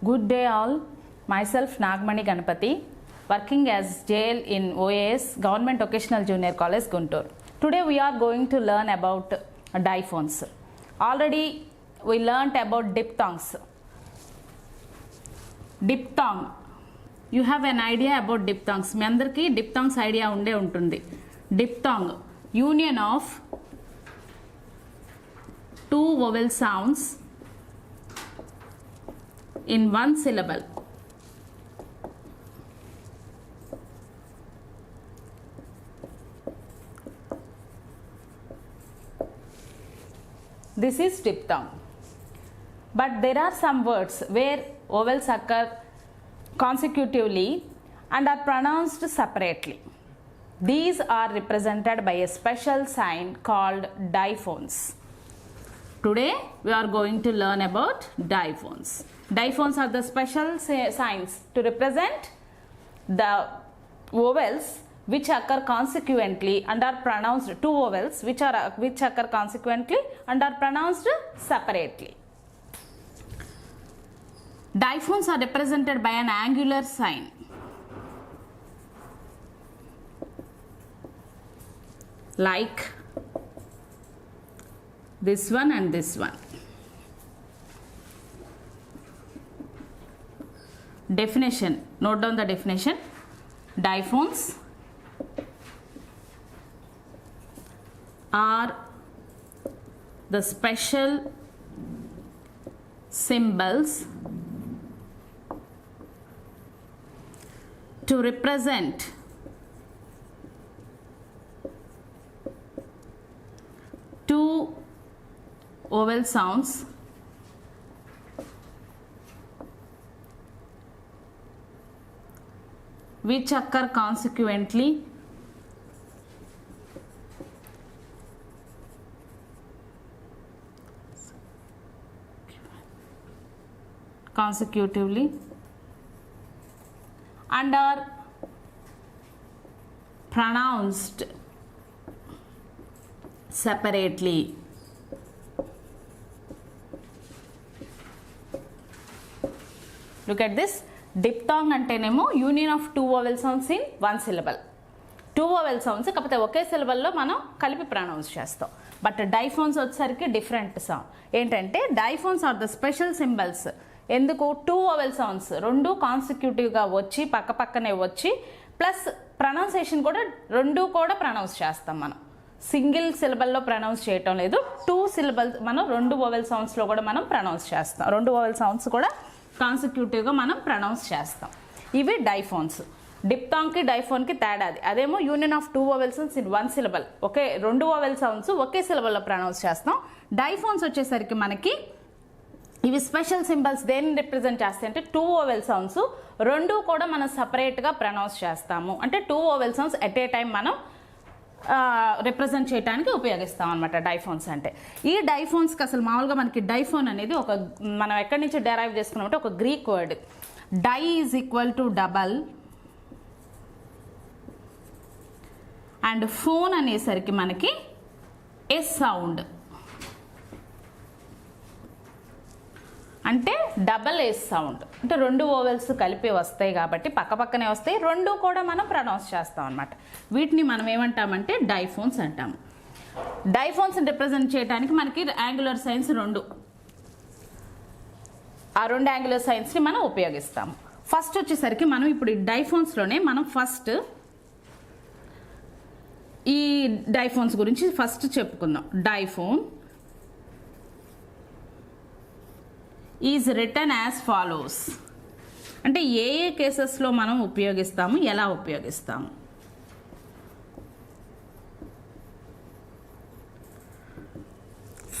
Good day all. Myself Nagmani Ganapati, working as JL in OAS Government Vocational Junior College, Guntur. Today we are going to learn about diphones. Already we learnt about diphthongs. Diphthong. You have an idea about diphthongs. మీ అందరికీ diphthongs idea ఉండే ఉంటుంది. Diphthong, union of two vowel sounds in one syllable. This is diphthong. But there are some words where vowels occur consecutively and are pronounced separately. These are represented by a special sign called diphones. Today we are going to learn about diphones. Diphones are the special signs to represent the vowels which occur consequently and are pronounced, two vowels which occur consequently and are pronounced separately. Diphones are represented by an angular sign. Like this one and this one. Definition. Note down the definition. Diphones are the special symbols to represent two vowel sounds which occur consecutively and are pronounced separately. Look at this. Diphthong అంటేనేమో union of two vowel sounds in one syllable. Two vowel sounds కాకపోతే ఒకే సిలబల్లో మనం కలిపి pronounce చేస్తాం. But డైఫోన్స్ వచ్చేసరికి different sound. ఏంటంటే డైఫోన్స్ are the special symbols. ఎందుకు? Two vowel sounds రెండు కాన్సిక్యూటివ్గా వచ్చి పక్కనే వచ్చి ప్లస్ ప్రొనౌన్సియేషన్ కూడా రెండు కూడా ప్రొనౌన్స్ చేస్తాం మనం. సింగిల్ సిలబల్లో ప్రొనౌన్స్ చేయటం లేదు. టూ సిలబల్స్ మనం రెండు వోవెల్ సౌండ్స్లో కూడా మనం ప్రొనౌన్స్ చేస్తాం. రెండు వోవెల్ సౌండ్స్ కూడా కాన్సిక్యూటివ్గా మనం ప్రొనౌన్స్ చేస్తాం. ఇవి డైఫోన్స్. డిప్థాంగ్కి డైఫోన్కి తేడా అది. అదేమో union of two vowel sounds in one syllable. ఒకే రెండు వోవెల్ సౌండ్స్ ఒకే సిలబల్లో ప్రొనౌన్స్ చేస్తాం. డైఫోన్స్ వచ్చేసరికి మనకి ఇవి స్పెషల్ సింబల్స్ దేన్ని రిప్రజెంట్ చేస్తాయి అంటే టూ వోవెల్ సౌండ్స్ రెండు కూడా మనం సపరేట్గా ప్రొనౌన్స్ చేస్తాము. అంటే two vowel sounds at a time మనం రిప్రజెంట్ చేయడానికి ఉపయోగిస్తాం అనమాట డైఫోన్స్ అంటే. ఈ డైఫోన్స్కి అసలు మామూలుగా మనకి డైఫోన్ అనేది ఒక మనం ఎక్కడి నుంచి డెరైవ్ చేసుకున్నామంటే ఒక Greek word. Di is equal to double and phone అనేసరికి మనకి ఎస్ సౌండ్ అంటే డబల్ ఎస్ సౌండ్. అంటే రెండు ఓవెల్స్ కలిపి వస్తాయి కాబట్టి పక్కనే వస్తాయి. రెండు కూడా మనం ప్రొనౌన్స్ చేస్తాం అనమాట. వీటిని మనం ఏమంటామంటే డైఫోన్స్ అంటాము. డైఫోన్స్ని రిప్రజెంట్ చేయడానికి మనకి యాంగులర్ సైన్స్ రెండు. ఆ రెండు యాంగులర్ సైన్స్ని మనం ఉపయోగిస్తాము. ఫస్ట్ వచ్చేసరికి మనం ఇప్పుడు ఈ డైఫోన్స్లోనే మనం ఫస్ట్ ఈ డైఫోన్స్ గురించి ఫస్ట్ చెప్పుకుందాం. Diphone is written as follows. అంటే ఏ కేసెస్లో మనం ఉపయోగిస్తాము, ఎలా ఉపయోగిస్తాము.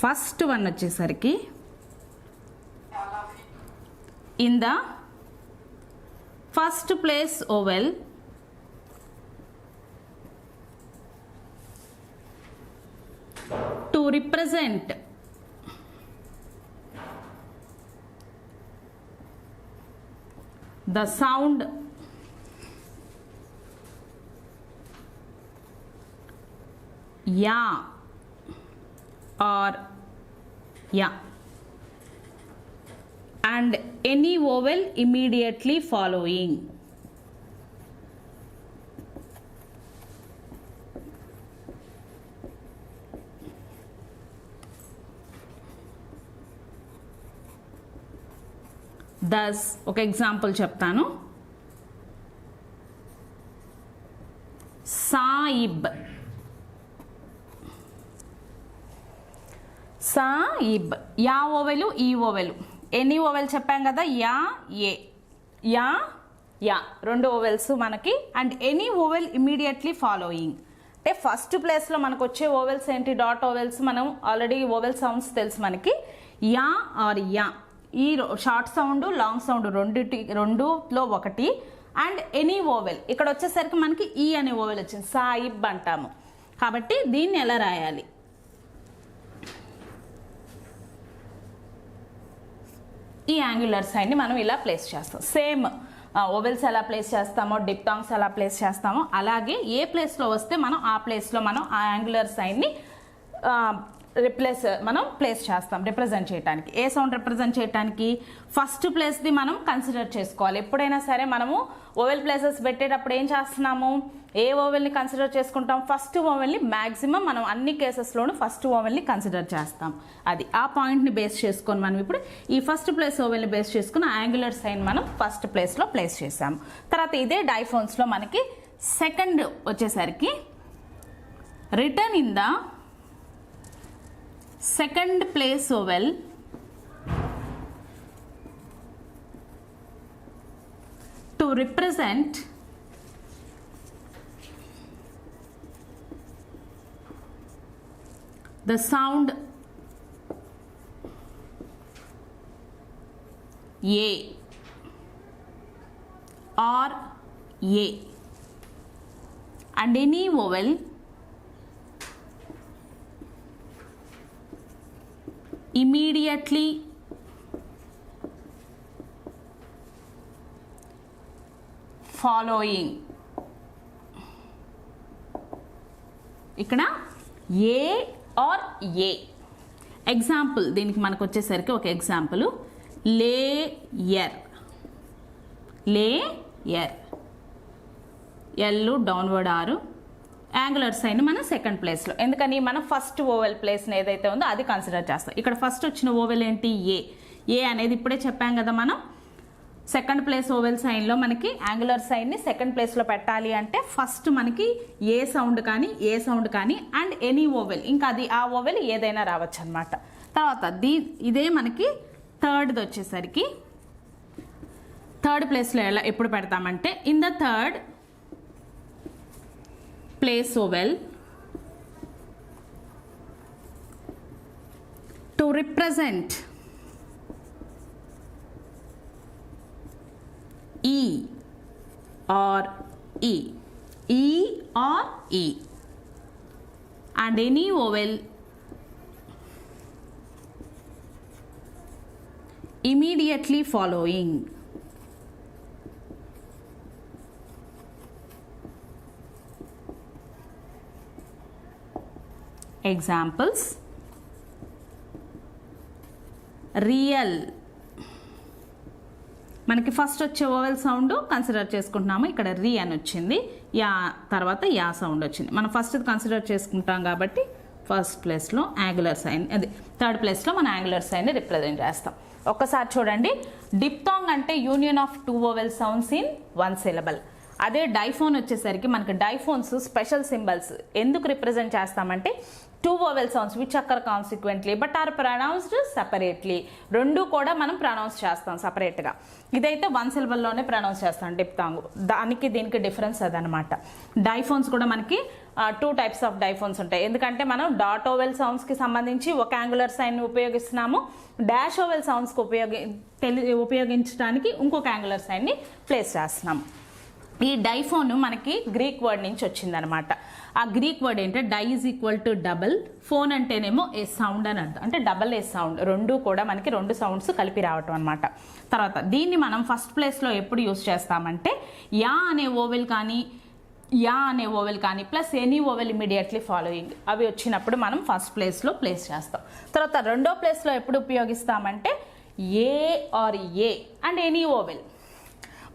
ఫస్ట్ వన్ వచ్చేసరికి in the first place vowel to represent the sound ya or ya and any vowel immediately following. Thus ఒక ఎగ్జాంపుల్ చెప్తాను. సాయిబ్, సాయిబ్. యా ఓవెలు ఈ ఓవెలు, ఎన్ని ఓవెల్ చెప్పాం కదా, యా ఏ, యా యా రెండు ఓవెల్స్ మనకి. And any vowel immediately following అంటే ఫస్ట్ ప్లేస్లో మనకు వచ్చే ఓవెల్స్ ఏంటి, డాట్ ఓవెల్స్. మనం ఆల్రెడీ ఓవెల్ సౌండ్స్ తెలుసు మనకి, యా ఆర్ యా. ఈ షార్ట్ సౌండ్ లాంగ్ సౌండ్ రెండులో ఒకటి. అండ్ ఎనీ ఓవెల్, ఇక్కడ వచ్చేసరికి మనకి ఈ అనే ఓవెల్ వచ్చింది, సాయిబ్ అంటాము. కాబట్టి దీన్ని ఎలా రాయాలి, ఈ యాంగులర్ సైన్ని మనం ఇలా ప్లేస్ చేస్తాం. సేమ్ ఓవెల్స్ ఎలా ప్లేస్ చేస్తామో, డిప్టాంగ్స్ ఎలా ప్లేస్ చేస్తామో అలాగే ఏ ప్లేస్లో వస్తే మనం ఆ ప్లేస్లో మనం ఆ యాంగులర్ సైన్ని మనం ప్లేస్ చేస్తాం రిప్రజెంట్ చేయడానికి. ఏ సౌండ్ రిప్రజెంట్ చేయడానికి ఫస్ట్ ప్లేస్ది మనం కన్సిడర్ చేసుకోవాలి. ఎప్పుడైనా సరే మనము ఓవెల్ ప్లేసెస్ పెట్టేటప్పుడు ఏం చేస్తున్నాము, ఏ ఓవెల్ని కన్సిడర్ చేసుకుంటాం, ఫస్ట్ ఓవెల్ని. మ్యాక్సిమం మనం అన్ని కేసెస్లోనూ ఫస్ట్ ఓవెల్ని కన్సిడర్ చేస్తాం. అది ఆ పాయింట్ని బేస్ చేసుకొని మనం ఇప్పుడు ఈ ఫస్ట్ ప్లేస్ ఓవెల్ని బేస్ చేసుకుని యాంగులర్ సైన్ మనం ఫస్ట్ ప్లేస్లో ప్లేస్ చేసాము. తర్వాత ఇదే డైఫోన్స్లో మనకి సెకండ్ వచ్చేసరికి return in the second place vowel to represent the sound A or A and any vowel immediately following. ఇక్కడ ఏ ఆర్ ఏ. ఎగ్జాంపుల్ దీనికి మనకు వచ్చేసరికి ఒక example, layer. Layer L downward ఆరు, యాంగులర్ సైన్ మనం సెకండ్ ప్లేస్లో. ఎందుకని మనం ఫస్ట్ ఓవెల్ ప్లేస్ని ఏదైతే ఉందో అది కన్సిడర్ చేస్తాం. ఇక్కడ ఫస్ట్ వచ్చిన ఓవెల్ ఏంటి, ఏ. ఏ అనేది ఇప్పుడే చెప్పాం కదా మనం, సెకండ్ ప్లేస్ ఓవెల్ సైన్లో మనకి యాంగులర్ సైన్ని సెకండ్ ప్లేస్లో పెట్టాలి అంటే ఫస్ట్ మనకి ఏ సౌండ్ కానీ అండ్ ఎనీ ఓవెల్, ఇంకా అది ఆ ఓవెల్ ఏదైనా రావచ్చు అనమాట. తర్వాత ఇదే మనకి థర్డ్ది వచ్చేసరికి థర్డ్ ప్లేస్లో ఎప్పుడు పెడతామంటే in the third place vowel to represent E or E, E or E and any vowel immediately following. Examples, real. మనకి ఫస్ట్ వచ్చే ఓవెల్ సౌండ్ కన్సిడర్ చేసుకుంటున్నాము, ఇక్కడ రీ అని వచ్చింది, యా తర్వాత యా సౌండ్ వచ్చింది. మనం ఫస్ట్ కన్సిడర్ చేసుకుంటాం కాబట్టి ఫస్ట్ ప్లేస్లో యాంగులర్ సైన్, అది థర్డ్ ప్లేస్లో మన యాంగులర్ సైన్ని రిప్రజెంట్ చేస్తాం. ఒక్కసారి చూడండి, డిప్టాంగ్ అంటే union of two vowel sounds in one syllable. అదే డైఫోన్ వచ్చేసరికి మనకి డైఫోన్స్ స్పెషల్ సింబల్స్ ఎందుకు రిప్రజెంట్ చేస్తామంటే two vowel sounds which occur consecutively but are pronounced separately. రెండు కూడా మనం ప్రొనౌన్స్ చేస్తాం సపరేట్గా. ఇదైతే వన్ సిలబల్లోనే ప్రొనౌన్స్ చేస్తాం డిప్టాంగ్. దీనికి డిఫరెన్స్ అదనమాట. డైఫోన్స్ కూడా మనకి టూ టైప్స్ ఆఫ్ డైఫోన్స్ ఉంటాయి. ఎందుకంటే మనం డాట్ ఓవెల్ సౌండ్స్కి సంబంధించి ఒక యాంగులర్ సైన్ ఉపయోగిస్తున్నాము, డాష్ ఓవెల్ సౌండ్స్కి ఉపయోగించడానికి ఇంకొక యాంగులర్ సైన్ని ప్లేస్ చేస్తున్నాము. ఈ డైఫోన్ మనకి గ్రీక్ వర్డ్ నుంచి వచ్చిందనమాట. ఆ గ్రీక్ వర్డ్ ఏంటంటే di is equal to double, phone అంటేనేమో ఏ సౌండ్ అని అర్థం, అంటే డబల్ ఏ సౌండ్. రెండు కూడా మనకి రెండు సౌండ్స్ కలిపి రావటం అనమాట. తర్వాత దీన్ని మనం ఫస్ట్ ప్లేస్లో ఎప్పుడు యూస్ చేస్తామంటే యా అనే ఓవెల్ కానీ plus any vowel immediately following అవి వచ్చినప్పుడు మనం ఫస్ట్ ప్లేస్లో ప్లేస్ చేస్తాం. తర్వాత రెండో ప్లేస్లో ఎప్పుడు ఉపయోగిస్తామంటే A or A and any vowel.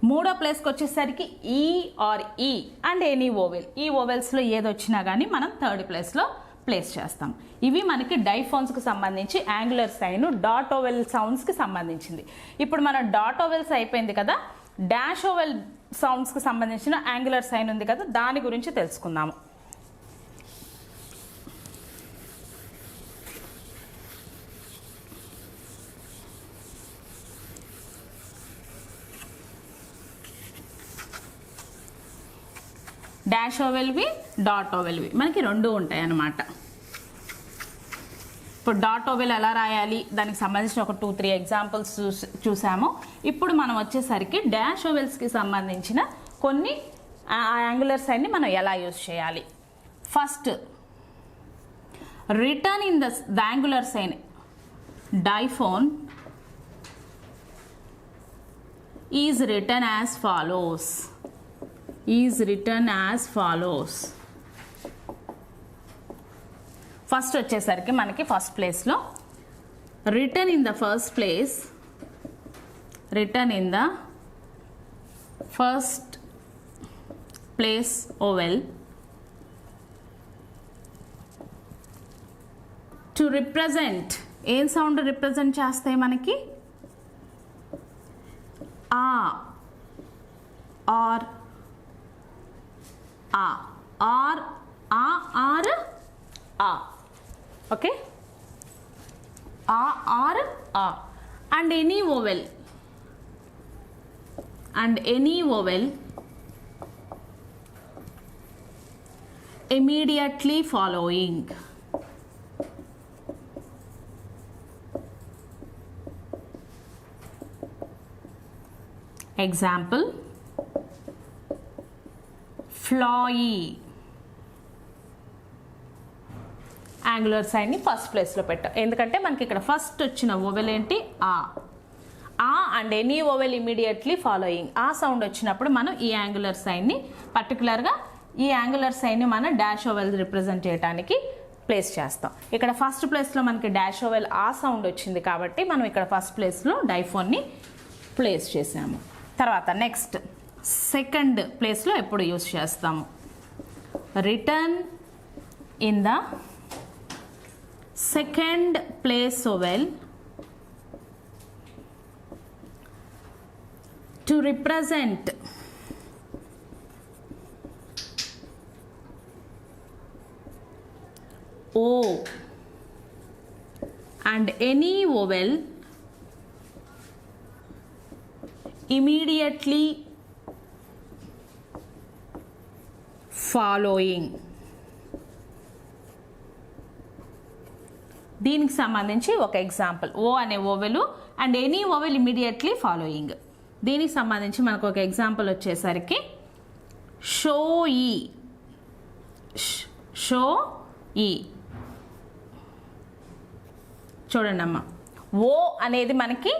మూడో ప్లేస్కి వచ్చేసరికి E or E and any vowel. ఈ ఓవెల్స్లో ఏది వచ్చినా కానీ మనం థర్డ్ ప్లేస్లో ప్లేస్ చేస్తాం. ఇవి మనకి డైఫోన్స్కి సంబంధించి యాంగులర్ సైన్, డాట్ ఓవెల్ సౌండ్స్కి సంబంధించింది. ఇప్పుడు మన డాట్ ఓవెల్స్ అయిపోయింది కదా, డాష్ ఓవెల్ సౌండ్స్కి సంబంధించిన యాంగులర్ సైన్ ఉంది కదా, దాని గురించి తెలుసుకుందాము. డాష్ ఓవెల్వి, డాట్ ఓవెల్వి మనకి రెండు ఉంటాయి అన్నమాట. ఇప్పుడు డాట్ ఓవెల్ ఎలా రాయాలి దానికి సంబంధించిన ఒక 2-3 ఎగ్జాంపుల్స్ చూసాము. ఇప్పుడు మనం వచ్చేసరికి డాష్ ఓవెల్స్కి సంబంధించిన కొన్ని యాంగులర్ సైన్ని మనం ఎలా యూజ్ చేయాలి. First, written in the angular sign diphone is written as follows. First వచ్చేసరికి మనకి ఫస్ట్ ప్లేస్లో written in the first place vowel to represent. ఏం సౌండ్ రిప్రజెంట్ చేస్తాయి మనకి? ఆ ఆర్ ఆ ఆర్ ఆ ఆర్ ఆ. Okay, ah or ah and any vowel immediately following. Example, ఫ్లాయీ. యాంగులర్ సైన్ని ఫస్ట్ ప్లేస్లో పెట్టాం ఎందుకంటే మనకి ఇక్కడ ఫస్ట్ వచ్చిన ఓవెల్ ఏంటి? ఆ and any vowel immediately following. ఆ సౌండ్ వచ్చినప్పుడు మనం ఈ యాంగులర్ సైన్ని, పర్టికులర్గా ఈ యాంగులర్ సైన్ని మనం డాష్ ఓవెల్ రిప్రజెంట్ చేయడానికి ప్లేస్ చేస్తాం. ఇక్కడ ఫస్ట్ ప్లేస్లో మనకి డాష్ ఓవెల్ ఆ సౌండ్ వచ్చింది కాబట్టి మనం ఇక్కడ ఫస్ట్ ప్లేస్లో డైఫోన్ని ప్లేస్ చేసాము. తర్వాత నెక్స్ట్ సెకండ్ ప్లేస్లో ఎప్పుడు యూజ్ చేస్తాము? Written in the second place vowel to represent O and any vowel immediately following. దీనికి సంబంధించి ఒక ఎగ్జాంపుల్, ఓ అనే vowel and any vowel immediately following. దీనికి సంబంధించి మనకు ఒక ఎగ్జాంపుల్ వచ్చేసరికి షో ఈ. చూడండి అమ్మ, ఓ అనేది మనకి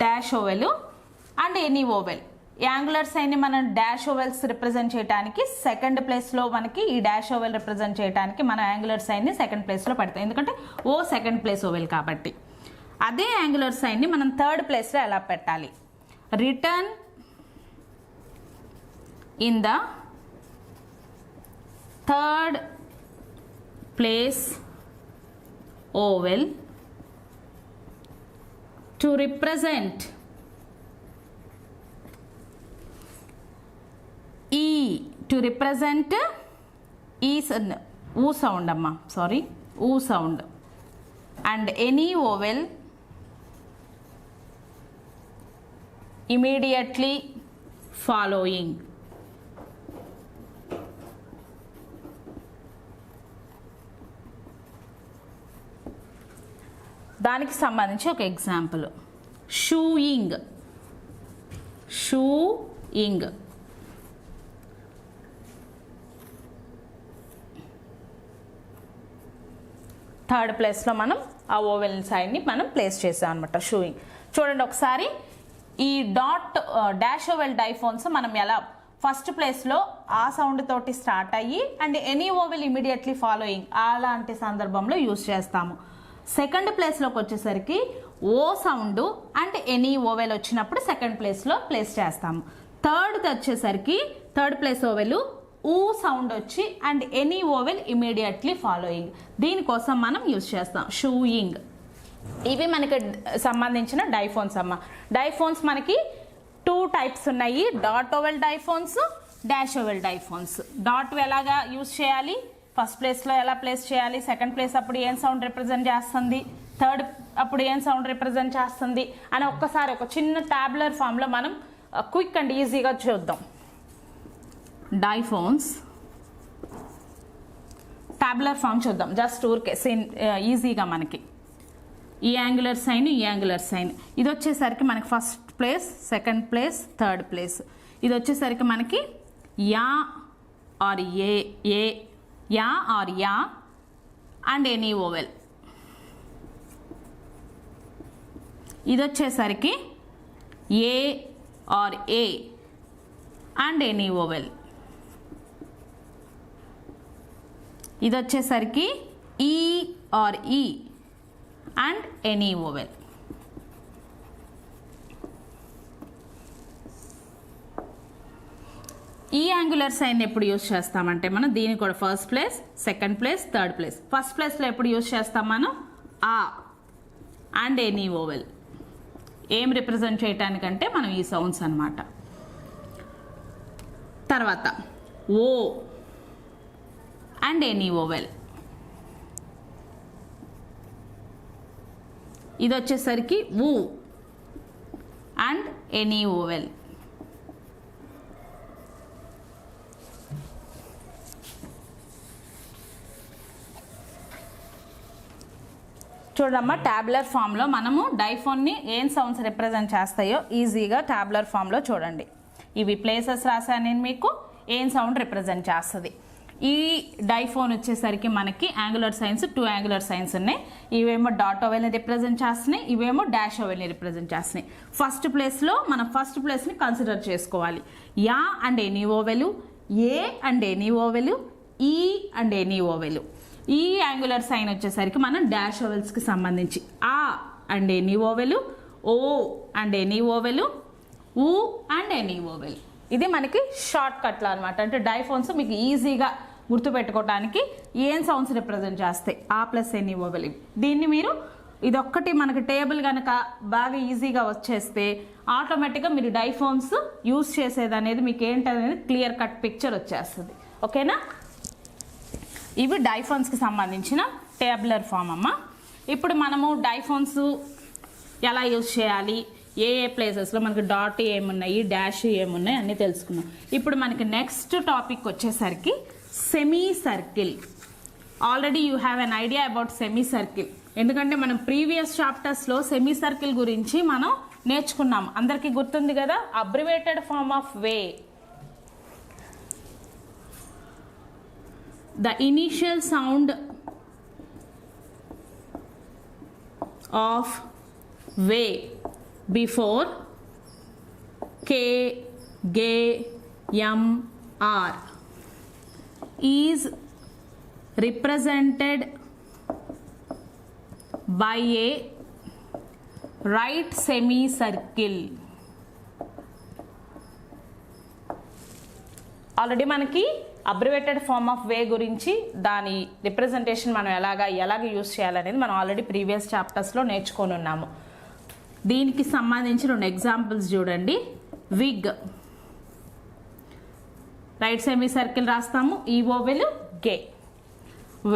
dash vowel and any vowel. Angular సైన్ని మనం డాష్ ఓవెల్స్ రిప్రజెంట్ చేయడానికి సెకండ్ ప్లేస్లో, మనకి ఈ డాష్ ఓవెల్ రిప్రజెంట్ చేయడానికి మనం యాంగులర్ సైన్ని సెకండ్ ప్లేస్లో పెడతాం ఎందుకంటే ఓ సెకండ్ ప్లేస్ ఓవెల్ కాబట్టి. అదే యాంగులర్ సైన్ని మనం థర్డ్ ప్లేస్లో ఎలా పెట్టాలి? Written in the third place vowel to represent ఈ. టు రిప్రజెంట్ ఈ ఊ సౌండ్ అమ్మ, సారీ, ఊ sound and any vowel immediately following. దానికి సంబంధించి ఒక ఎగ్జాంపుల్, షూయింగ్. థర్డ్ ప్లేస్లో మనం ఆ ఓవెల్ సైన్ని మనం ప్లేస్ చేసాం అనమాట, షూయింగ్. చూడండి ఒకసారి, ఈ డాష్ ఓవెల్ డైఫోన్స్ మనం ఎలా ఫస్ట్ ప్లేస్లో ఆ సౌండ్ తోటి స్టార్ట్ అయ్యి and any vowel immediately following అలాంటి సందర్భంలో యూజ్ చేస్తాము. సెకండ్ ప్లేస్లోకి వచ్చేసరికి ఓ సౌండ్ అండ్ ఎనీ ఓవెల్ వచ్చినప్పుడు సెకండ్ ప్లేస్లో ప్లేస్ చేస్తాము. థర్డ్ది వచ్చేసరికి థర్డ్ ప్లేస్ ఓవెల్ ఊ సౌండ్ వచ్చి and any vowel immediately following, దీనికోసం మనం యూజ్ చేస్తాం షూయింగ్. ఇవి మనకి సంబంధించిన డైఫోన్స్ అమ్మ. డైఫోన్స్ మనకి 2 టైప్స్ ఉన్నాయి, dot vowel diphones, dash vowel diphones. Dot ఎలాగా యూజ్ చేయాలి, ఫస్ట్ ప్లేస్లో ఎలా ప్లేస్ చేయాలి, సెకండ్ ప్లేస్ అప్పుడు ఏం సౌండ్ రిప్రజెంట్ చేస్తుంది, థర్డ్ అప్పుడు ఏం సౌండ్ రిప్రజెంట్ చేస్తుంది అని ఒక్కసారి ఒక చిన్న టాబ్యులర్ ఫామ్లో మనం క్విక్ అండ్ ఈజీగా చూద్దాం. డైఫోన్స్ టాబ్యులర్ ఫామ్ చూద్దాం, జస్ట్ ఊరికే ఈజీగా. మనకి ఈ యాంగులర్ సైన్, ఈ యాంగులర్ సైన్, ఇది వచ్చేసరికి మనకి first place, second place, third place. ఇది వచ్చేసరికి మనకి yeah or A, ya or ya and any vowel. ఇది వచ్చేసరికి A or A and any vowel. ఇది వచ్చేసరికి E or E and any vowel. ఈ యాంగులర్ సైన్ ఎప్పుడు యూజ్ చేస్తామంటే మనం దీనికి కూడా first place, second place, third place. First ప్లేస్లో ఎప్పుడు యూజ్ చేస్తాం మనం ఆ అండ్ ఎనీ ఓవెల్. ఏం రిప్రజెంట్ చేయటానికంటే మనం ఈ సౌండ్స్ అన్నమాట. తర్వాత ఓ అండ్ ఎనీ ఓవెల్. ఇది వచ్చేసరికి ఊ అండ్ ఎనీ ఓవెల్. చూడమ్మా, ట్యాబ్యులర్ ఫామ్లో మనము డైఫోన్ని ఏం సౌండ్స్ రిప్రజెంట్ చేస్తాయో ఈజీగా ట్యాబ్యులర్ ఫామ్లో చూడండి. ఇవి ప్లేసెస్ రాశాను నేను మీకు, ఏం సౌండ్ రిప్రజెంట్ చేస్తుంది. ఈ డైఫోన్ వచ్చేసరికి మనకి యాంగులర్ సైన్స్ 2 యాంగులర్ సైన్స్ ఉన్నాయి. ఇవేమో డాట్ ఓవెల్ని రిప్రజెంట్ చేస్తున్నాయి, ఇవేమో డాష్ ఓవెల్ని రిప్రజెంట్ చేస్తున్నాయి. ఫస్ట్ ప్లేస్లో మనం ఫస్ట్ ప్లేస్ని కన్సిడర్ చేసుకోవాలి. Ya and any vowel, A and any vowel, E and any vowel. ఈ యాంగులర్ సైన్ వచ్చేసరికి మనం డాష్ ఓవెల్స్కి సంబంధించి ah and any vowel, O and any vowel, oo and any vowel. ఇది మనకి షార్ట్ కట్లో అనమాట. అంటే డైఫోన్స్ మీకు ఈజీగా గుర్తుపెట్టుకోవడానికి ఏం సౌండ్స్ రిప్రజెంట్ చేస్తాయి, ఆ ప్లస్ ఎనీ ఓవెల్. దీన్ని మీరు ఇదొక్కటి మనకి టేబుల్ కనుక బాగా ఈజీగా వచ్చేస్తే ఆటోమేటిక్గా మీరు డైఫోన్స్ యూజ్ చేసేది అనేది మీకు ఏంటనేది క్లియర్ కట్ పిక్చర్ వచ్చేస్తుంది. ఓకేనా? ఇవి డైఫోన్స్కి సంబంధించిన టేబులర్ ఫామ్ అమ్మ. ఇప్పుడు మనము డైఫోన్స్ ఎలా యూజ్ చేయాలి, ఏ ఏ ప్లేసెస్లో మనకి డాట్ ఏమున్నాయి, డాష్ ఏమున్నాయి అన్నీ తెలుసుకున్నాం. ఇప్పుడు మనకి నెక్స్ట్ టాపిక్ వచ్చేసరికి semi circle. Already you have an idea about semi circle. ఎందుకంటే మనం ప్రీవియస్ చాప్టర్స్లో సెమీ సర్కిల్ గురించి మనం నేర్చుకున్నాం. అందరికీ గుర్తుంది కదా, abbreviated form of way. The initial sound of way before K, G, M, R is represented by a right semicircle. Already మనకి abbreviated form of వే గురించి దాని రిప్రజెంటేషన్ మనం ఎలాగ యూజ్ చేయాలనేది మనం ఆల్రెడీ ప్రీవియస్ చాప్టర్స్లో నేర్చుకొని ఉన్నాము. దీనికి సంబంధించి 2 ఎగ్జాంపుల్స్ చూడండి. విగ్, రైట్ సెమీ సర్కిల్ రాస్తాము, ఈ ఓవెల్ గే.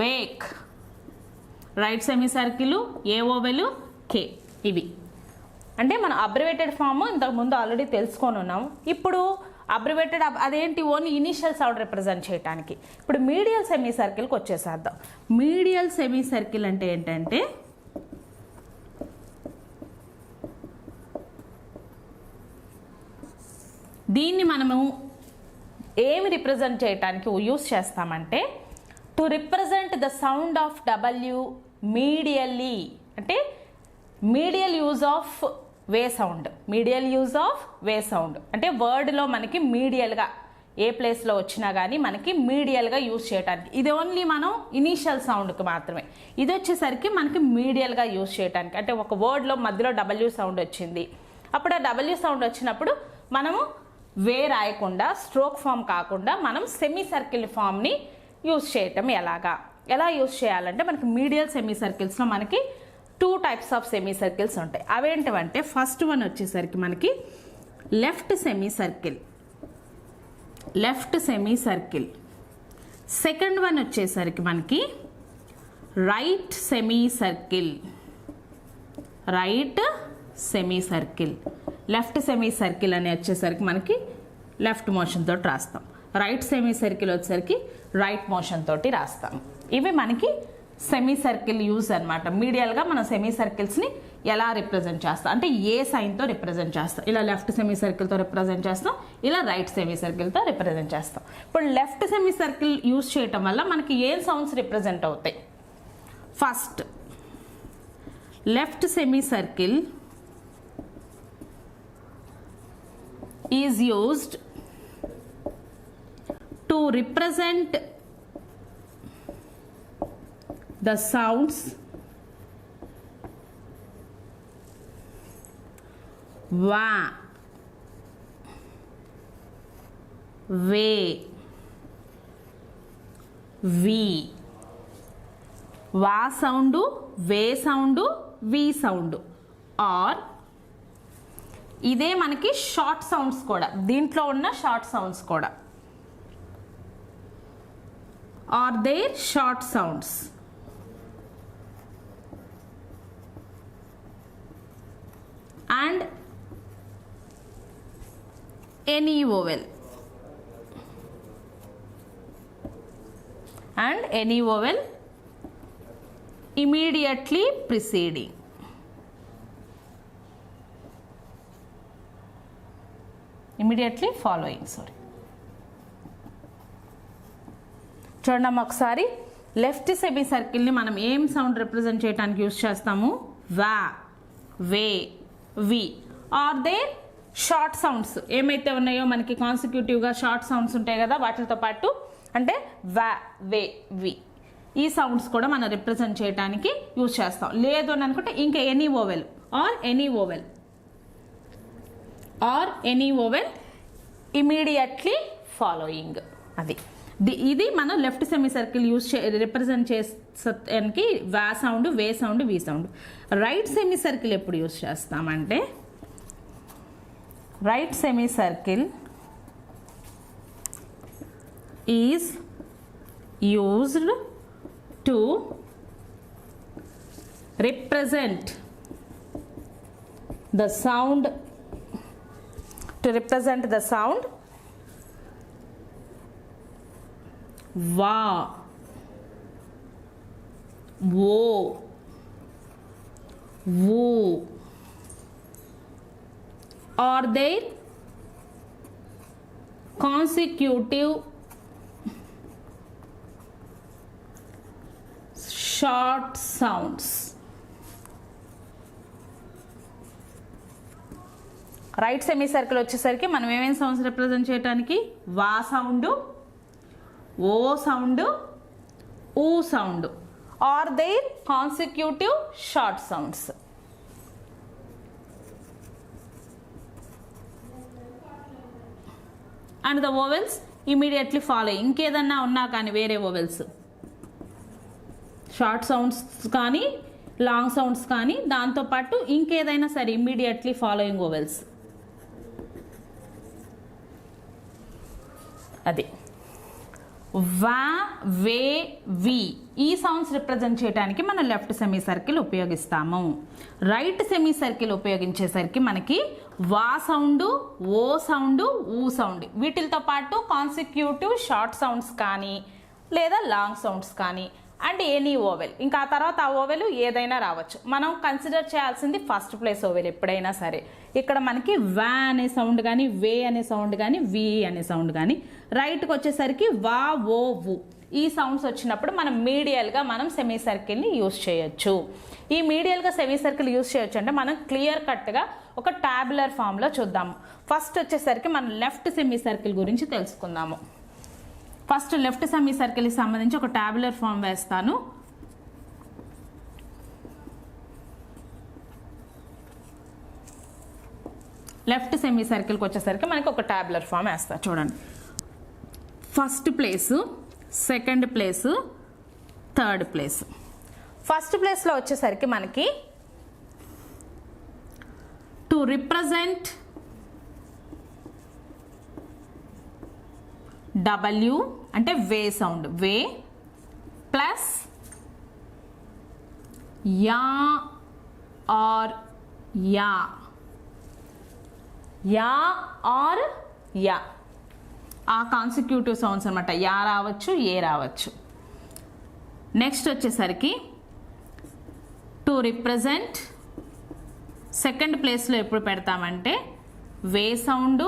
వేక్, రైట్ సెమీ సర్కిల్, ఏ ఓవెల్ కే. ఇవి అంటే మనం అబ్రివేటెడ్ ఫామ్ ఇంతకుముందు ఆల్రెడీ తెలుసుకొని ఉన్నాము. ఇప్పుడు అబ్రివేటెడ్ అదేంటి, ఓన్లీ ఇనిషియల్ సౌండ్ రిప్రజెంట్ చేయడానికి. ఇప్పుడు మీడియల్ సెమీ సర్కిల్కి వచ్చేసేద్దాం. మీడియల్ సెమీ సర్కిల్ అంటే ఏంటంటే దీన్ని మనము ఏమి రిప్రజెంట్ చేయడానికి యూస్ చేస్తామంటే to represent the sound of W medially. అంటే medial use of way sound. Medial use of way sound అంటే వర్డ్లో మనకి మీడియల్గా ఏ ప్లేస్లో వచ్చినా కానీ మనకి మీడియల్గా యూజ్ చేయడానికి. ఇది ఓన్లీ మనం ఇనీషియల్ సౌండ్కి మాత్రమే. ఇది వచ్చేసరికి మనకి మీడియల్గా యూజ్ చేయడానికి. అంటే ఒక వర్డ్లో మధ్యలో డబ్ల్యూ సౌండ్ వచ్చింది, అప్పుడు ఆ డబ్ల్యూ సౌండ్ వచ్చినప్పుడు మనము వే రాయకుండా స్ట్రోక్ ఫామ్ కాకుండా మనం సెమీ సర్కిల్ ఫామ్ని యూజ్ చేయటం ఎలా యూజ్ చేయాలంటే మనకి మీడియల్ సెమీ సర్కిల్స్లో మనకి 2 టైప్స్ ఆఫ్ సెమీ సర్కిల్స్ ఉంటాయి. అవేంటివంటే ఫస్ట్ వన్ వచ్చేసరికి మనకి left semi circle, second one వచ్చేసరికి మనకి right semi circle. Left semi circle అని వచ్చేసరికి మనకి లెఫ్ట్ మోషన్ తోటి రాస్తాం, రైట్ సెమీ సర్కిల్ వచ్చేసరికి రైట్ మోషన్ తోటి రాస్తాం. ఇవి మనకి సెమీ సర్కిల్ యూజ్ అనమాట. మీడియల్గా మనం సెమీ సర్కిల్స్ని ఎలా రిప్రజెంట్ చేస్తాం అంటే ఏ సైన్తో రిప్రజెంట్ చేస్తాం. ఇలా లెఫ్ట్ సెమీ సర్కిల్తో రిప్రజెంట్ చేస్తాం, ఇలా రైట్ సెమీ సర్కిల్తో రిప్రజెంట్ చేస్తాం. ఇప్పుడు లెఫ్ట్ సెమీ సర్కిల్ యూజ్ చేయటం వల్ల మనకి ఏం సౌండ్స్ రిప్రజెంట్ అవుతాయి? First left semi circle is used to represent the sounds va, ve, vi. వా sound, way sound, we sound. Or ఇదే మనకి షార్ట్ సౌండ్స్ కూడా, దీంట్లో ఉన్న షార్ట్ సౌండ్స్ కూడా. Or their short sounds. And any vowel immediately preceding. Immediately following, sorry. చూడండి ఒకసారి left semi సర్కిల్ని మనం ఏం సౌండ్ రిప్రజెంట్ చేయడానికి యూజ్ చేస్తాము? వా, వే, వి. ఆర్ దేర్ షార్ట్ సౌండ్స్ ఏమైతే ఉన్నాయో మనకి కాన్సిక్యూటివ్గా షార్ట్ సౌండ్స్ ఉంటాయి కదా, వాటితో పాటు అంటే వా, వే, వి ఈ సౌండ్స్ కూడా మనం రిప్రజెంట్ చేయడానికి యూజ్ చేస్తాం. లేదు అని అనుకుంటే ఇంకా any vowel or any vowel immediately following. ఇది మనం లెఫ్ట్ సెమీ సర్కిల్ రిప్రజెంట్ చేసేకి వా సౌండ్, వే సౌండ్, వి సౌండ్. రైట్ సెమీ సర్కిల్ ఎప్పుడు యూజ్ చేస్తామంటే right semi circle is used to represent the sound wa, wo, woo. Or there consecutive short sounds. Right semi circle వచ్చేసరికి మనం ఏమేమి sounds represent చేయడానికి? Wa sound, O sound, oo sound. Or there consecutive short sounds. And the vowels immediately follow. ఇంకేదన్నా ఉన్నా కానీ వేరే vowels short sounds కానీ long sounds కానీ దాంతోపాటు ఇంకేదైనా సరే ఇమీడియట్లీ ఫాలోయింగ్ వోవెల్స్. అది వా, వే, వి ఈ సౌండ్స్ రిప్రజెంట్ చేయడానికి మనం లెఫ్ట్ సెమీ సర్కిల్ ఉపయోగిస్తాము. రైట్ సెమీ సర్కిల్ ఉపయోగించేసరికి మనకి వా sound, O sound, oo sound వీటితో పాటు కాన్సిక్యూటివ్ షార్ట్ సౌండ్స్ కానీ లేదా లాంగ్ సౌండ్స్ కానీ అండ్ ఎనీ ఓవెల్. ఇంకా ఆ తర్వాత ఆ ఓవెల్ ఏదైనా రావచ్చు. మనం కన్సిడర్ చేయాల్సింది ఫస్ట్ ప్లేస్ ఓవెల్ ఎప్పుడైనా సరే. ఇక్కడ మనకి వా అనే సౌండ్ కానీ, వే అనే సౌండ్ కానీ, వి అనే సౌండ్ కానీ. రైట్కి వచ్చేసరికి వా, ఓ, వు ఈ సౌండ్స్ వచ్చినప్పుడు మనం మీడియల్గా మనం సెమీ సర్కిల్ని యూజ్ చేయొచ్చు. ఈ మీడియల్గా సెమీ సర్కిల్ యూజ్ చేయొచ్చు అంటే మనం క్లియర్ కట్గా ఒక టాబులర్ ఫామ్లో చూద్దాము. ఫస్ట్ వచ్చేసరికి మనం లెఫ్ట్ సెమీ సర్కిల్ గురించి తెలుసుకుందాము. ఫస్ట్ లెఫ్ట్ సెమీ సర్కిల్కి సంబంధించి ఒక టాబులర్ ఫామ్ వేస్తాను. లెఫ్ట్ సెమీ సర్కిల్కి వచ్చేసరికి మనకి ఒక టాబులర్ ఫామ్ వేస్తా. చూడండి, first place, second place, third place. First ప్లేస్లో వచ్చేసరికి మనకి టు రిప్రజెంట్ డబ్ల్యూ అంటే way sound, way plus ya or ya, ya or ya, ఆ కాన్సిక్యూటివ్ సౌండ్స్ అనమాట. యా రావచ్చు, ఏ రావచ్చు. నెక్స్ట్ వచ్చేసరికి టు రిప్రజెంట్ సెకండ్ ప్లేస్లో ఎప్పుడు పెడతామంటే way sound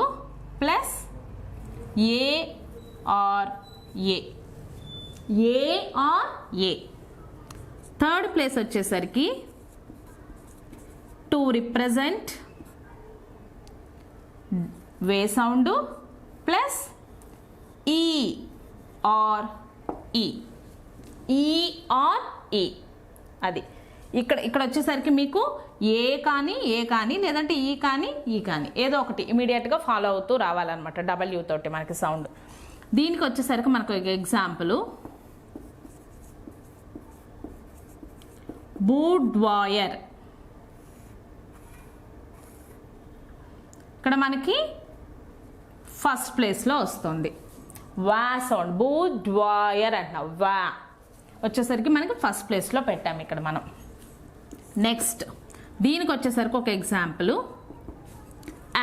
plus A or A, A or A. Third place వచ్చేసరికి to represent way sound plus E or E, E or ఈ. అది ఇక్కడ వచ్చేసరికి మీకు ఏ కానీ లేదంటే ఈ కానీ ఏదో ఒకటి ఇమీడియట్గా ఫాలో అవుతూ రావాలన్నమాట డబ్ల్యూ తోటి మనకి సౌండ్. దీనికి వచ్చేసరికి మనకు ఒక ఎగ్జాంపుల్ బూడ్వాయర్. ఇక్కడ మనకి ఫస్ట్ ప్లేస్లో వస్తుంది వా సౌండ్, బూడ్వాయర్ అంటున్నాం. వా వచ్చేసరికి మనకి ఫస్ట్ ప్లేస్లో పెట్టాము ఇక్కడ మనం. నెక్స్ట్ దీనికి వచ్చేసరికి ఒక ఎగ్జాంపుల్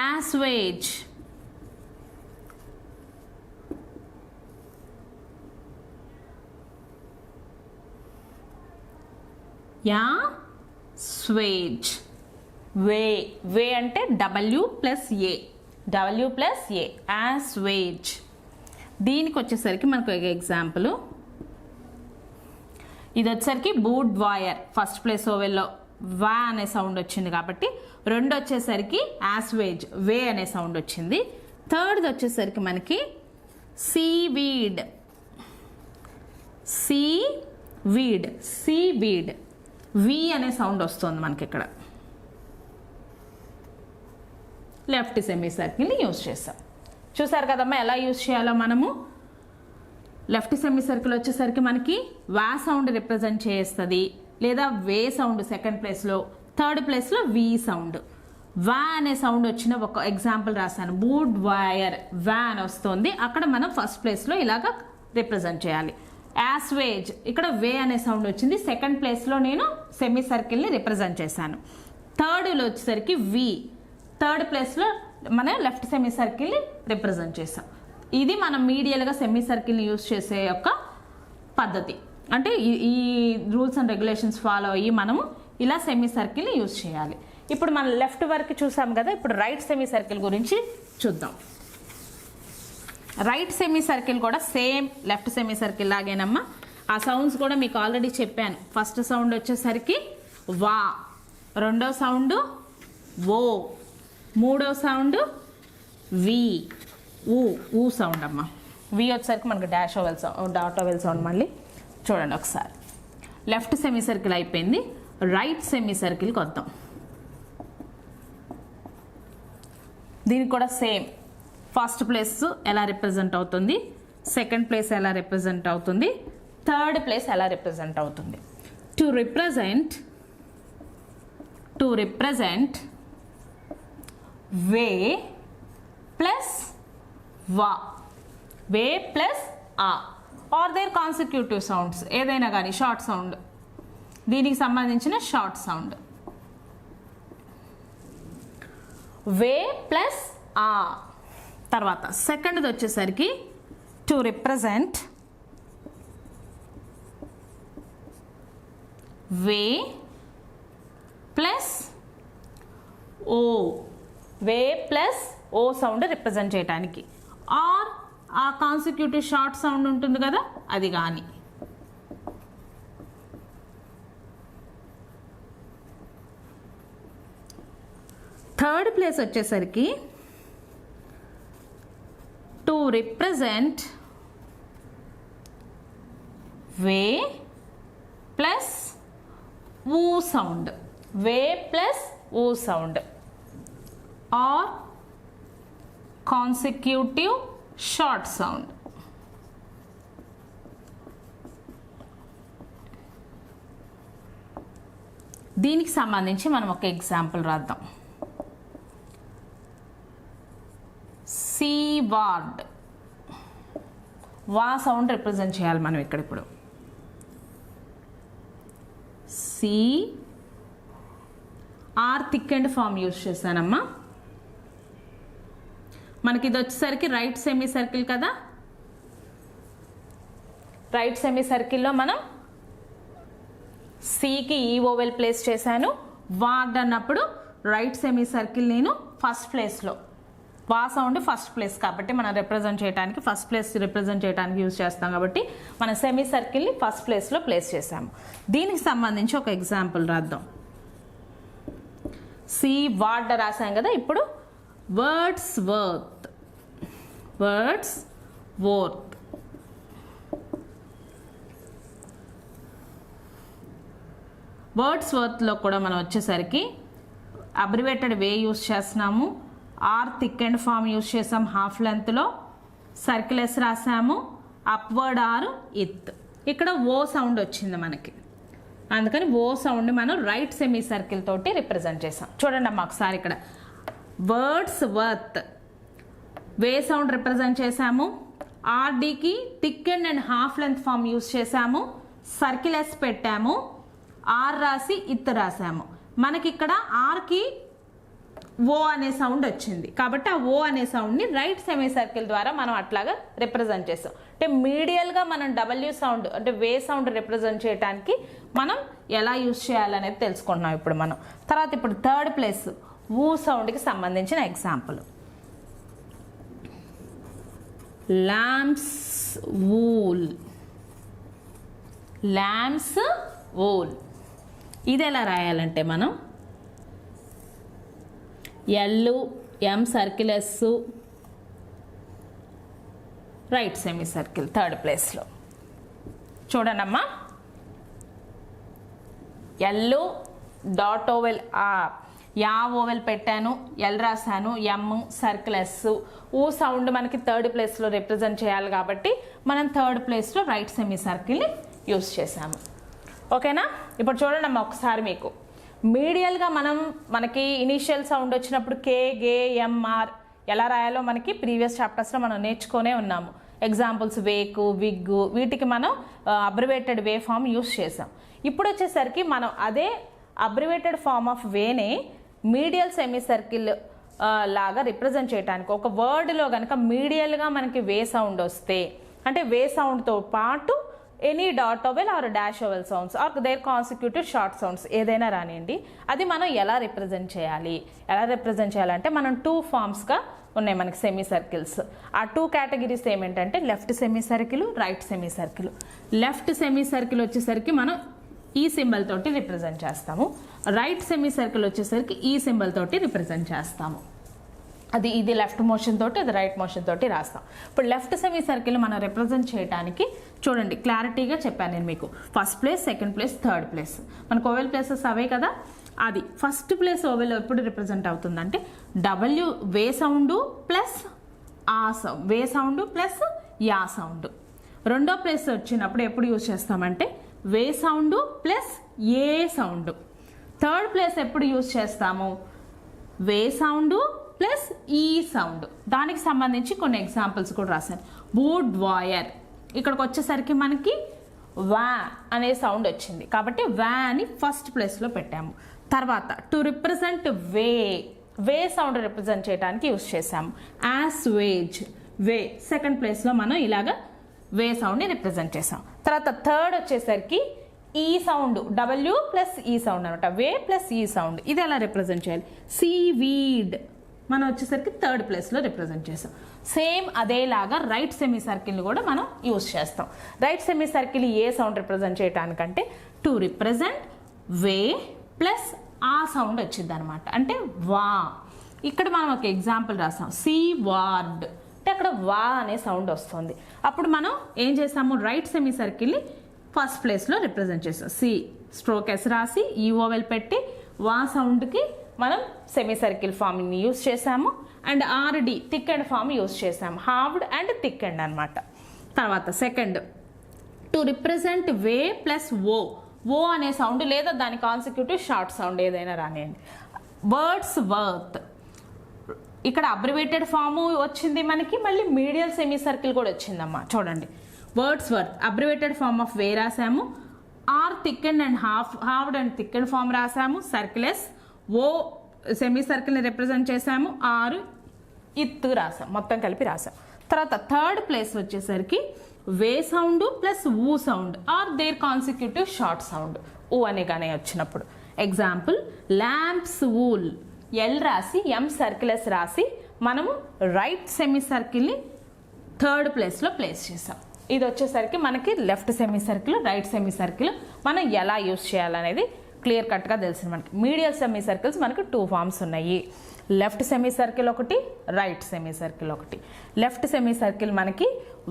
యాస్వేజ్. యా స్వేజ్, వే, వే అంటే డబ్ల్యూ ప్లస్ ఏ, డబ్ల్యూ ప్లస్ ఏ, యాస్వేజ్. దీనికి వచ్చేసరికి మనకు ఒక ఎగ్జాంపుల్ ఇది వచ్చేసరికి బూడ్వాయర్. ఫస్ట్ ప్లేస్ ఓవెల్లో వా అనే సౌండ్ వచ్చింది కాబట్టి, రెండు వచ్చేసరికి యాస్వేజ్, వే అనే సౌండ్ వచ్చింది. థర్డ్ వచ్చేసరికి మనకి సీవీడ్, సీవీడ్, సీవీడ్, వి అనే సౌండ్ వస్తుంది మనకి ఇక్కడ. లెఫ్ట్ సెమీ సర్కిల్ని యూజ్ చేస్తాం. చూసారు కదమ్మా ఎలా యూజ్ చేయాలో మనము. లెఫ్ట్ సెమీ సర్కిల్ వచ్చేసరికి మనకి వా సౌండ్ రిప్రజెంట్ చేస్తుంది, లేదా వే సౌండ్ సెకండ్ ప్లేస్లో, థర్డ్ ప్లేస్లో వి సౌండ్. వా అనే సౌండ్ వచ్చిన ఒక ఎగ్జాంపుల్ రాశాను, బూడ్ వైర్, వా అని వస్తుంది. అక్కడ మనం ఫస్ట్ ప్లేస్లో ఇలాగ రిప్రజెంట్ చేయాలి. యాస్వేజ్, ఇక్కడ వే అనే సౌండ్ వచ్చింది, సెకండ్ ప్లేస్లో నేను సెమీ సర్కిల్ని రిప్రజెంట్ చేశాను. థర్డ్లో వచ్చేసరికి వి, థర్డ్ ప్లేస్లో మనం లెఫ్ట్ సెమీ సర్కిల్ని రిప్రజెంట్ చేసాం. ఇది మనం మీడియల్గా సెమీ సర్కిల్ని యూజ్ చేసే యొక్క పద్ధతి. అంటే ఈ రూల్స్ అండ్ రెగ్యులేషన్స్ ఫాలో అయ్యి మనము ఇలా సెమీ సర్కిల్ని యూజ్ చేయాలి. ఇప్పుడు మనం లెఫ్ట్ వరకు చూసాం కదా, ఇప్పుడు రైట్ సెమీ సర్కిల్ గురించి చూద్దాం. రైట్ సెమీ సర్కిల్ కూడా సేమ్ లెఫ్ట్ సెమీ సర్కిల్ లాగేనమ్మా. ఆ సౌండ్స్ కూడా మీకు ఆల్రెడీ చెప్పాను. ఫస్ట్ సౌండ్ వచ్చేసరికి వా, రెండో సౌండ్ ఓ, మూడో సౌండ్ వి, ఊ సౌండ్ అమ్మ. వి వచ్చేసరికి మనకు డాట్ ఓవెల్ సౌండ్. మళ్ళీ చూడండి ఒకసారి. లెఫ్ట్ సెమీ సర్కిల్ అయిపోయింది, రైట్ సెమీ సర్కిల్కి వద్దాం. దీనికి కూడా సేమ్. ఫస్ట్ ప్లేస్ ఎలా రిప్రజెంట్ అవుతుంది, సెకండ్ ప్లేస్ ఎలా రిప్రజెంట్ అవుతుంది, థర్డ్ ప్లేస్ ఎలా రిప్రజెంట్ అవుతుంది. టు రిప్రజెంట్ వే ప్లస్ వా, వే ప్లస్ ఆ, ఆర్ దేర్ కాన్సిక్యూటివ్ సౌండ్స్ ఏదైనా కానీ, షార్ట్ సౌండ్, దీనికి సంబంధించిన షార్ట్ సౌండ్. వే ప్లస్ ఆ. తర్వాత సెకండ్ది వచ్చేసరికి to represent way plus O, way plus O sound represent చేయడానికి, ఆర్ ఆ కాన్సిక్యూటివ్ షార్ట్ సౌండ్ ఉంటుంది కదా అది కానీ. థర్డ్ ప్లేస్ వచ్చేసరికి to represent way plus oo sound, way plus oo sound or consecutive short sound. దీనికి సంబంధించి మనం ఒక ఎగ్జాంపుల్ రాద్దాం. Seaward, wa sound represent చేయాలి మనం ఇక్కడ. ఇప్పుడు see R thickened form use చేశానమ్మా. మనకి ఇది వచ్చేసరికి రైట్ సెమీ సర్కిల్ కదా. రైట్ సెమీ సర్కిల్లో మనం సికి ఈ ఓవెల్ ప్లేస్ చేశాను. వార్డ్ అన్నప్పుడు రైట్ సెమీ సర్కిల్ నేను ఫస్ట్ ప్లేస్లో, వా సౌండ్ ఫస్ట్ ప్లేస్ కాబట్టి మనం రిప్రజెంట్ చేయడానికి, ఫస్ట్ ప్లేస్ రిప్రజెంట్ చేయడానికి యూజ్ చేస్తాం కాబట్టి మన సెమీ సర్కిల్ని ఫస్ట్ ప్లేస్లో ప్లేస్ చేసాము. దీనికి సంబంధించి ఒక ఎగ్జాంపుల్ రాద్దాం. సి వార్డ్ రాసాం కదా. ఇప్పుడు వర్డ్స్ వర్త్, వర్డ్స్ వర్త్. వర్డ్స్ వర్త్లో కూడా మనం వచ్చేసరికి అబ్రివేటెడ్ వే యూజ్ చేస్తున్నాము. R thickened form use చేసాం హాఫ్ లెంత్లో. సర్కిల్ ఎస్ రాసాము. అప్వర్డ్ ఆర్ ఇత్. ఇక్కడ ఓ సౌండ్ వచ్చింది మనకి, అందుకని ఓ సౌండ్ మనం రైట్ సెమీ సర్కిల్ తోటి రిప్రజెంట్ చేసాం. చూడండి అమ్మా ఒకసారి ఇక్కడ Wordsworth way sound represent చేసాము. ఆర్డీకి thickened half length form use చేసాము. సర్కిల్ ఎస్ పెట్టాము. ఆర్ రాసి ఇత్ రాసాము. మనకి ఇక్కడ ఆర్కి ఓ అనే సౌండ్ వచ్చింది కాబట్టి ఆ ఓ అనే సౌండ్ని రైట్ సెమీ సర్కిల్ ద్వారా మనం అట్లాగా రిప్రజెంట్ చేస్తాం. అంటే మీడియల్గా మనం డబ్ల్యూ సౌండ్ అంటే వే సౌండ్ రిప్రజెంట్ చేయడానికి మనం ఎలా యూజ్ చేయాలనేది తెలుసుకుంటున్నాం ఇప్పుడు మనం. తర్వాత ఇప్పుడు థర్డ్ ప్లేస్ ఊ సౌండ్కి సంబంధించిన example. Lamps wool, lamps wool. ఇది ఎలా రాయాలంటే మనం L M circle S right semi circle third ప్లేస్లో. చూడండమ్మా ఎల్ డాట్ ఓవెల్ యా ఓవెల్ పెట్టాను, ఎల్ రాశాను, ఎమ్ సర్కిల్ ఎస్. ఊ సౌండ్ మనకి థర్డ్ ప్లేస్లో రిప్రజెంట్ చేయాలి కాబట్టి మనం థర్డ్ ప్లేస్లో రైట్ సెమీ సర్కిల్ని యూజ్ చేసాము. ఓకేనా. ఇప్పుడు చూడండి అమ్మా ఒకసారి మీకు మీడియల్గా మనకి ఇనీషియల్ సౌండ్ వచ్చినప్పుడు కే గే ఎంఆర్ ఎలా రాయాలో మనకి ప్రీవియస్ చాప్టర్స్లో మనం నేర్చుకునే ఉన్నాము. ఎగ్జాంపుల్స్ వేకు విగ్గు వీటికి మనం అబ్రివేటెడ్ వే ఫామ్ యూస్ చేసాం. ఇప్పుడు వచ్చేసరికి మనం అదే అబ్రివేటెడ్ ఫామ్ ఆఫ్ వేనే మీడియల్ సెమీ సర్కిల్ లాగా రిప్రజెంట్ చేయడానికి ఒక వర్డ్లో కనుక మీడియల్గా మనకి వే సౌండ్ వస్తే అంటే వే సౌండ్తో పాటు any dot vowel or dash vowel sounds or there consecutive short sounds ఏదైనా రానివ్వండి, అది మనం ఎలా రిప్రజెంట్ చేయాలి. ఎలా రిప్రజెంట్ చేయాలంటే మనం 2 ఫామ్స్గా ఉన్నాయి మనకి సెమీ సర్కిల్స్. ఆ 2 కేటగిరీస్ ఏమిటంటే left semi circle, right semi circle. Left semi circle వచ్చేసరికి మనం ఈ సింబల్ తోటి రిప్రజెంట్ చేస్తాము. రైట్ సెమీ సర్కిల్ వచ్చేసరికి ఈ సింబల్ తోటి రిప్రజెంట్ చేస్తాము. ఇది లెఫ్ట్ మోషన్ తోటి, అది రైట్ మోషన్ తోటి రాస్తాం. ఇప్పుడు లెఫ్ట్ సెమీ సర్కిల్ మనం రిప్రజెంట్ చేయడానికి చూడండి క్లారిటీగా చెప్పాను నేను మీకు. First place, second place, third place. మనకు ఓవెల్ ప్లేసెస్ అవే కదా. అది ఫస్ట్ ప్లేస్ ఓవెల్ ఎప్పుడు రిప్రజెంట్ అవుతుందంటే డబ్ల్యూ వే సౌండ్ ప్లస్ ఆ సౌండ్, వే సౌండ్ ప్లస్ యా సౌండ్. రెండో ప్లేస్ వచ్చినప్పుడు ఎప్పుడు యూజ్ చేస్తామంటే వే సౌండ్ ప్లస్ ఏ సౌండ్. థర్డ్ ప్లేస్ ఎప్పుడు యూజ్ చేస్తాము వే సౌండ్ ప్లస్ ఈ సౌండ్. దానికి సంబంధించి కొన్ని ఎగ్జాంపుల్స్ కూడా రాశాను. వుడ్ వైర్ ఇక్కడికి వచ్చేసరికి మనకి వా అనే సౌండ్ వచ్చింది కాబట్టి వా అని ఫస్ట్ ప్లేస్లో పెట్టాము. తర్వాత to represent way sound represent చేయడానికి యూజ్ చేసాము. యాస్వేజ్ వే సెకండ్ ప్లేస్లో మనం ఇలాగా వే సౌండ్ని రిప్రజెంట్ చేసాం. తర్వాత థర్డ్ వచ్చేసరికి ఈ సౌండ్ డబ్ల్యూ ప్లస్ ఈ సౌండ్ అనమాట, వే ప్లస్ ఈ సౌండ్. ఇది ఎలా రిప్రజెంట్ చేయాలి సీవీడ్ మనం వచ్చేసరికి థర్డ్ ప్లేస్లో రిప్రజెంట్ చేస్తాం. సేమ్ అదేలాగా రైట్ సెమీ సర్కిల్ని కూడా మనం యూజ్ చేస్తాం. రైట్ సెమీ సర్కిల్ ఏ సౌండ్ రిప్రజెంట్ చేయడానికంటే to represent way plus ah sound వచ్చింది అనమాట, అంటే వా. ఇక్కడ మనం ఒక ఎగ్జాంపుల్ రాసాం, సీ వార్డ్ అంటే అక్కడ వా అనే సౌండ్ వస్తుంది. అప్పుడు మనం ఏం చేసాము, రైట్ సెమీ సర్కిల్ని ఫస్ట్ ప్లేస్లో రిప్రజెంట్ చేసాం. సి స్ట్రోక్ ఎస్ రాసి ఈ ఓవెల్ పెట్టి వా సౌండ్కి మనం సెమీ సర్కిల్ ఫామ్ని యూస్ చేసాము. And R D thickened form use చేసాము, హావ్డ్ అండ్ థిక్ అండ్ అనమాట. తర్వాత second, to represent way plus O అనే సౌండ్ లేదా దాని కాన్సిక్యూటివ్ షార్ట్ సౌండ్ ఏదైనా రానియండి. వర్డ్స్ వర్త్, ఇక్కడ అబ్రివేటెడ్ ఫాము వచ్చింది మనకి, మళ్ళీ మీడియల్ సెమీ సర్కిల్ కూడా వచ్చిందమ్మా. చూడండి, words worth abbreviated form of way రాసాము, ఆర్ థిక్కెండ్ అండ్ హావ్డ్ అండ్ థిక్కెండ్ ఫామ్ రాసాము, సర్కిలెస్ ఓ సెమీ సర్కిల్ని రిప్రజెంట్ చేసాము, ఆర్ ఇత్ రాసాం, మొత్తం కలిపి రాసాం. తర్వాత థర్డ్ ప్లేస్ వచ్చేసరికి way sound plus oo sound or there consecutive short sound oo అనే కానీ వచ్చినప్పుడు. ఎగ్జాంపుల్, ల్యాంప్స్ వూల్, ఎల్ రాసి ఎం సర్కిలెస్ రాసి మనము రైట్ సెమీ సర్కిల్ని థర్డ్ ప్లేస్లో ప్లేస్ చేసాం. ఇది వచ్చేసరికి మనకి left semi circle, right semi circle మనం ఎలా యూస్ చేయాలనేది క్లియర్ కట్గా తెలిసింది మనకి. మీడియల్ సెమీ సర్కిల్స్ మనకి 2 ఫామ్స్ ఉన్నాయి, లెఫ్ట్ సెమీ సర్కిల్ ఒకటి, రైట్ సెమీ సర్కిల్ ఒకటి. లెఫ్ట్ సెమీ సర్కిల్ మనకి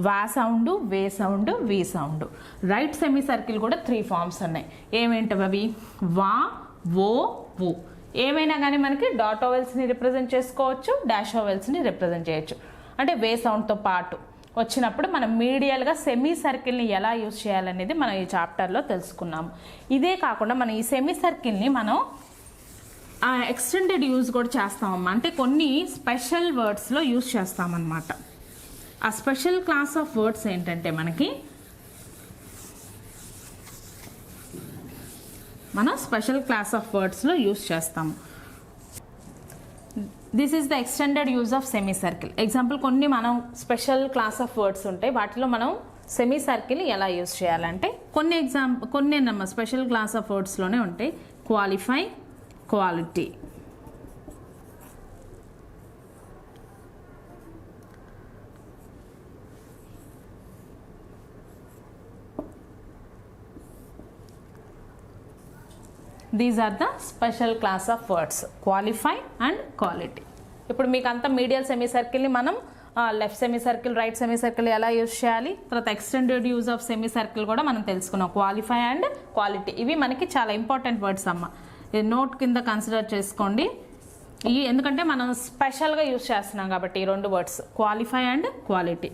వా సౌండ్, వే సౌండ్, వి సౌండ్. రైట్ సెమీ సర్కిల్ కూడా 3 ఫామ్స్ ఉన్నాయి. ఏమేంటవి అవి? వా, ఓ, వు. ఏమైనా కానీ మనకి డాట్ ఓవెల్స్ని రిప్రజెంట్ చేసుకోవచ్చు, డాష్ ఓవెల్స్ని రిప్రజెంట్ చేయొచ్చు. అంటే వే సౌండ్తో పాటు వచ్చినప్పుడు మనం మీడియల్గా సెమీ సర్కిల్ని ఎలా యూజ్ చేయాలనేది మనం ఈ చాప్టర్లో తెలుసుకున్నాము. ఇదే కాకుండా మనం ఈ సెమీ సర్కిల్ని మనం ఎక్స్టెండెడ్ యూజ్ కూడా చేస్తామమ్మా. అంటే కొన్ని స్పెషల్ వర్డ్స్లో యూజ్ చేస్తామన్నమాట. ఆ స్పెషల్ క్లాస్ ఆఫ్ వర్డ్స్ ఏంటంటే మనం స్పెషల్ క్లాస్ ఆఫ్ వర్డ్స్లో యూజ్ చేస్తాము. This is the extended use of semi circle. Example, కొన్ని మనం స్పెషల్ క్లాస్ ఆఫ్ వర్డ్స్ ఉంటాయి, వాటిలో మనం సెమీ సర్కిల్ ఎలా యూజ్ చేయాలంటే కొన్ని స్పెషల్ క్లాస్ ఆఫ్ వర్డ్స్లోనే ఉంటాయి. Qualify, quality. These are the special class of words, qualify and quality. ఇప్పుడు మీకు అంతా మీడియల్ సెమీ సర్కిల్ని మనం left semi circle, right semi circle ఎలా యూజ్ చేయాలి, తర్వాత extended use of semi circle కూడా మనం తెలుసుకున్నాం, క్వాలిఫై అండ్ క్వాలిటీ. ఇవి మనకి చాలా ఇంపార్టెంట్ వర్డ్స్ అమ్మ, ఇది నోట్ కింద కన్సిడర్ చేసుకోండి. ఎందుకంటే మనం స్పెషల్గా యూజ్ చేస్తున్నాం కాబట్టి ఈ 2 వర్డ్స్, క్వాలిఫై అండ్ క్వాలిటీ.